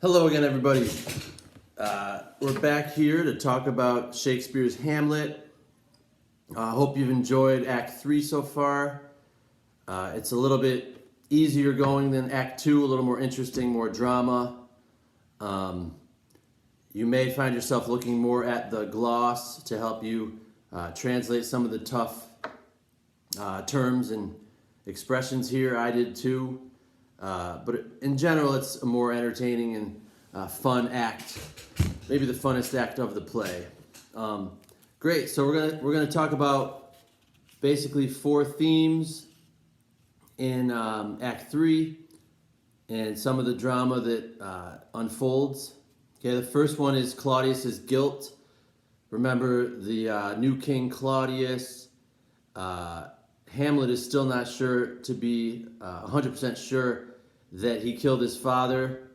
Hello again, everybody. We're back here to talk about Shakespeare's Hamlet. I hope you've enjoyed Act 3 so far. It's a little bit easier going than Act 2, a little more interesting, more drama. You may find yourself looking more at the gloss to help you translate some of the tough terms and expressions here. I did too. But in general, it's a more entertaining and fun act, maybe the funnest act of the play. Great. So we're gonna talk about basically 4 themes in Act 3 and some of the drama that unfolds. Okay, the first one is Claudius's guilt. Remember the new king Claudius. Hamlet is still not sure to be 100% sure that he killed his father,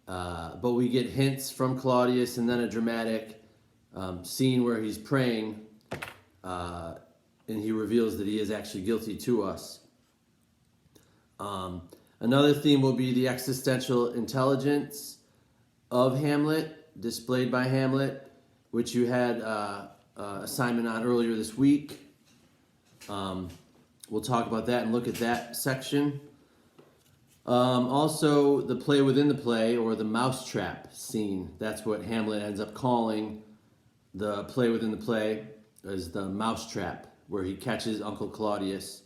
but we get hints from Claudius and then a dramatic scene where he's praying and he reveals that he is actually guilty to us. Another theme will be the existential intelligence of Hamlet, displayed by Hamlet, which you had assignment on earlier this week. We'll talk about that and look at that section. Also, the play within the play, or the mousetrap scene. That's what Hamlet ends up calling the play within the play, is the mousetrap, where he catches Uncle Claudius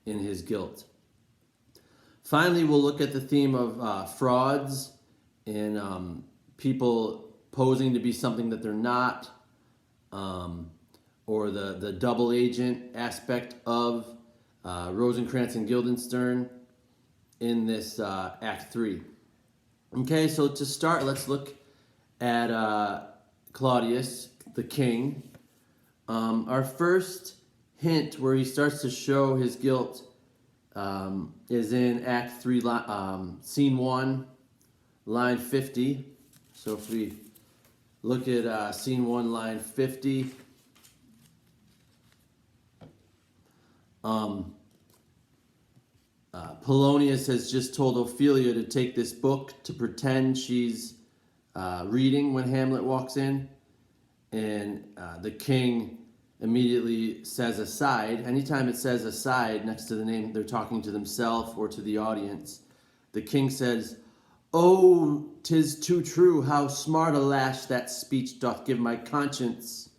in his guilt. Finally, we'll look at the theme of frauds and people posing to be something that they're not, or the double agent aspect of Rosencrantz and Guildenstern in this Act 3. Okay, so to start, let's look at Claudius, the king. Our first hint where he starts to show his guilt is in Act 3, Scene 1, line 50. So if we look at Scene 1, line 50, Polonius has just told Ophelia to take this book to pretend she's reading when Hamlet walks in, and the king immediately says aside. Anytime it says aside next to the name, they're talking to themselves or to the audience. The king says, "Oh, 'tis too true, how smart a lash that speech doth give my conscience.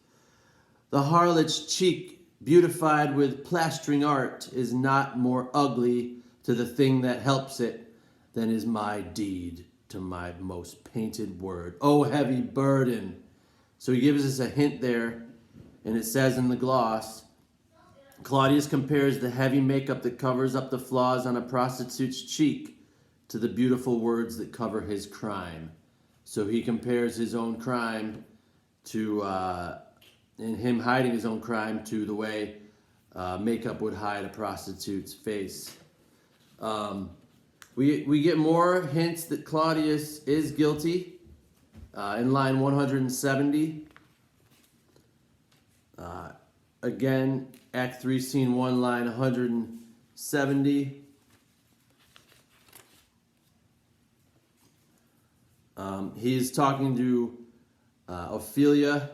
The harlot's cheek, beautified with plastering art, is not more ugly to the thing that helps it than is my deed to my most painted word. Oh, heavy burden." So he gives us a hint there, and it says in the gloss, Claudius compares the heavy makeup that covers up the flaws on a prostitute's cheek to the beautiful words that cover his crime. So he compares his own crime to, and him hiding his own crime, to the way makeup would hide a prostitute's face. We get more hints that Claudius is guilty in line 170. Again, Act 3, Scene 1, line 170. He's talking to Ophelia,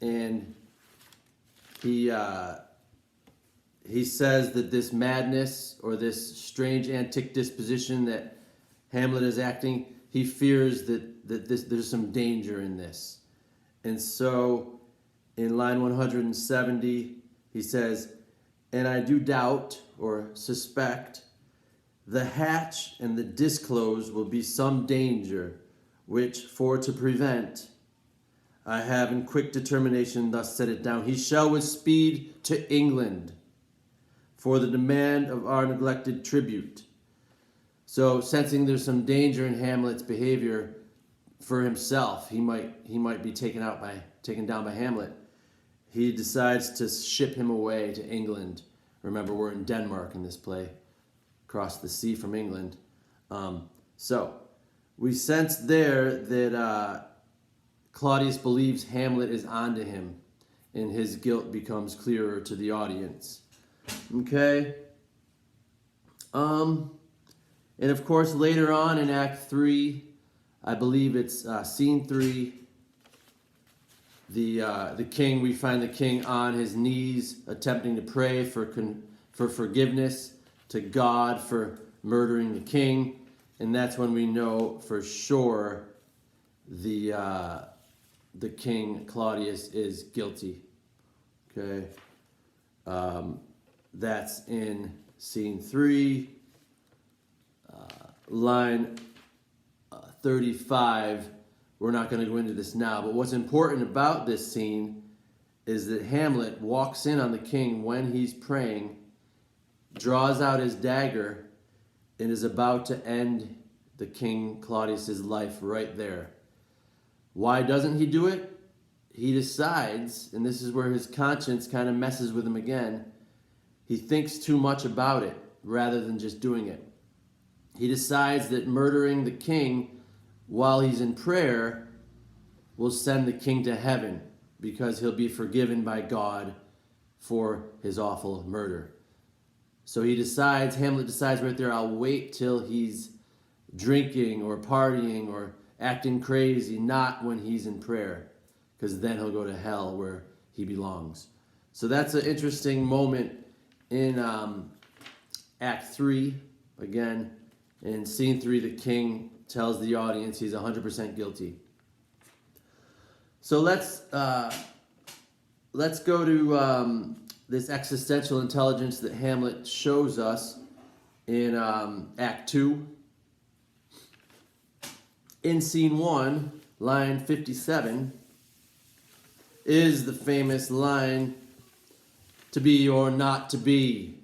and he says that this madness or this strange antic disposition that Hamlet is acting, he fears that there's some danger in this. And so in line 170, he says, "And I do doubt or suspect the hatch and the disclose will be some danger, which for to prevent, I have in quick determination thus set it down. He shall with speed to England for the demand of our neglected tribute." So, sensing there's some danger in Hamlet's behavior for himself, he might be taken down by Hamlet. He decides to ship him away to England. Remember, we're in Denmark in this play, across the sea from England. So we sense there that Claudius believes Hamlet is onto him, and his guilt becomes clearer to the audience. Okay. And of course, later on in Act 3, I believe it's scene 3, the king, we find the king on his knees attempting to pray for forgiveness to God for murdering the king. And that's when we know for sure the king, Claudius, is guilty. Okay. That's in scene 3, line 35. We're not going to go into this now, but what's important about this scene is that Hamlet walks in on the king when he's praying, draws out his dagger, and is about to end the king Claudius's life right there. Why doesn't he do it? He decides, and this is where his conscience kind of messes with him again, he thinks too much about it rather than just doing it. He decides that murdering the king while he's in prayer will send the king to heaven because he'll be forgiven by God for his awful murder. So Hamlet decides right there, I'll wait till he's drinking or partying or acting crazy, not when he's in prayer, because then he'll go to hell where he belongs. So that's an interesting moment in Act 3. Again, in Scene 3, the king tells the audience he's 100% guilty. So let's go to this existential intelligence that Hamlet shows us in Act 2. In Scene 1, line 57, is the famous line, "To be or not to be?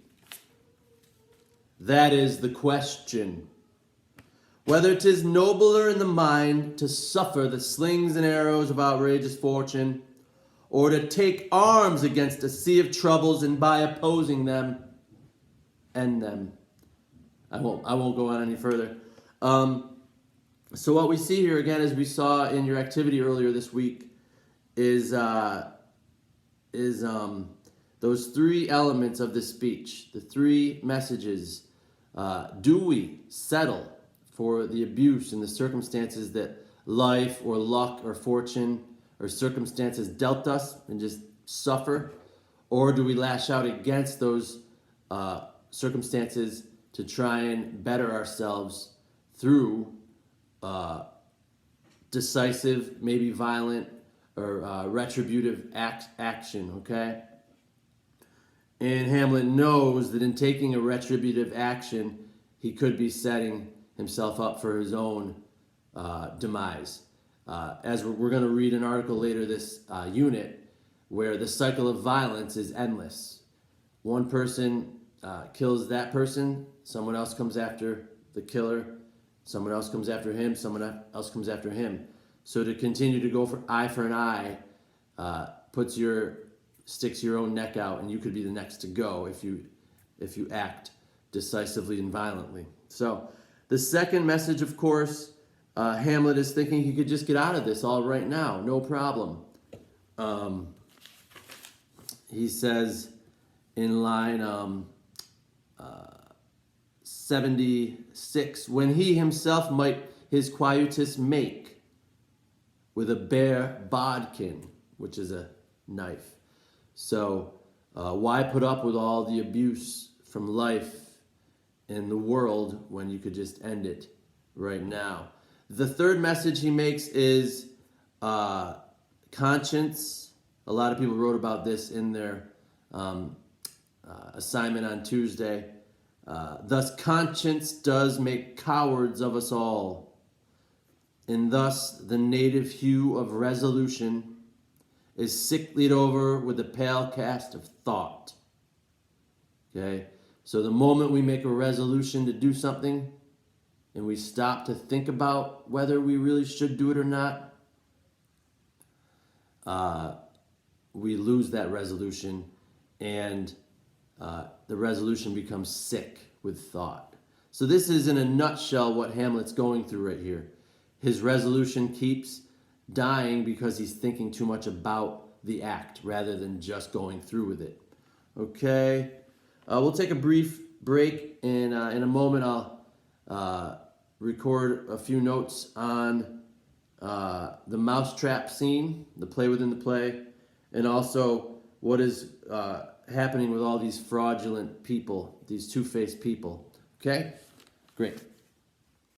That is the question. Whether 'tis nobler in the mind to suffer the slings and arrows of outrageous fortune, or to take arms against a sea of troubles and by opposing them, end them." I won't go on any further. So what we see here again, as we saw in your activity earlier this week, is those three elements of the speech, the three messages. Do we settle for the abuse and the circumstances that life or luck or fortune or circumstances dealt us and just suffer? Or do we lash out against those circumstances to try and better ourselves through decisive, maybe violent, or retributive action, okay? And Hamlet knows that in taking a retributive action, he could be setting himself up for his own demise. As we're going to read an article later this unit, where the cycle of violence is endless. One person kills that person, someone else comes after the killer, someone else comes after him, someone else comes after him. So to continue to go for an eye sticks your own neck out, and you could be the next to go if you act decisively and violently. So the second message, of course, Hamlet is thinking he could just get out of this all right now, no problem. He says in line 76, when he himself might his quietus make with a bare bodkin, which is a knife. So why put up with all the abuse from life and the world when you could just end it right now? The third message he makes is conscience. A lot of people wrote about this in their assignment on Tuesday. Thus conscience does make cowards of us all, and thus the native hue of resolution is sicklied over with the pale cast of thought. Okay? So the moment we make a resolution to do something and we stop to think about whether we really should do it or not, we lose that resolution, and the resolution becomes sick with thought. So this is in a nutshell what Hamlet's going through right here. His resolution keeps dying because he's thinking too much about the act rather than just going through with it. Okay, we'll take a brief break, and in a moment I'll record a few notes on the mousetrap scene, the play within the play, and also what is happening with all these fraudulent people, these two-faced people. Okay? Great.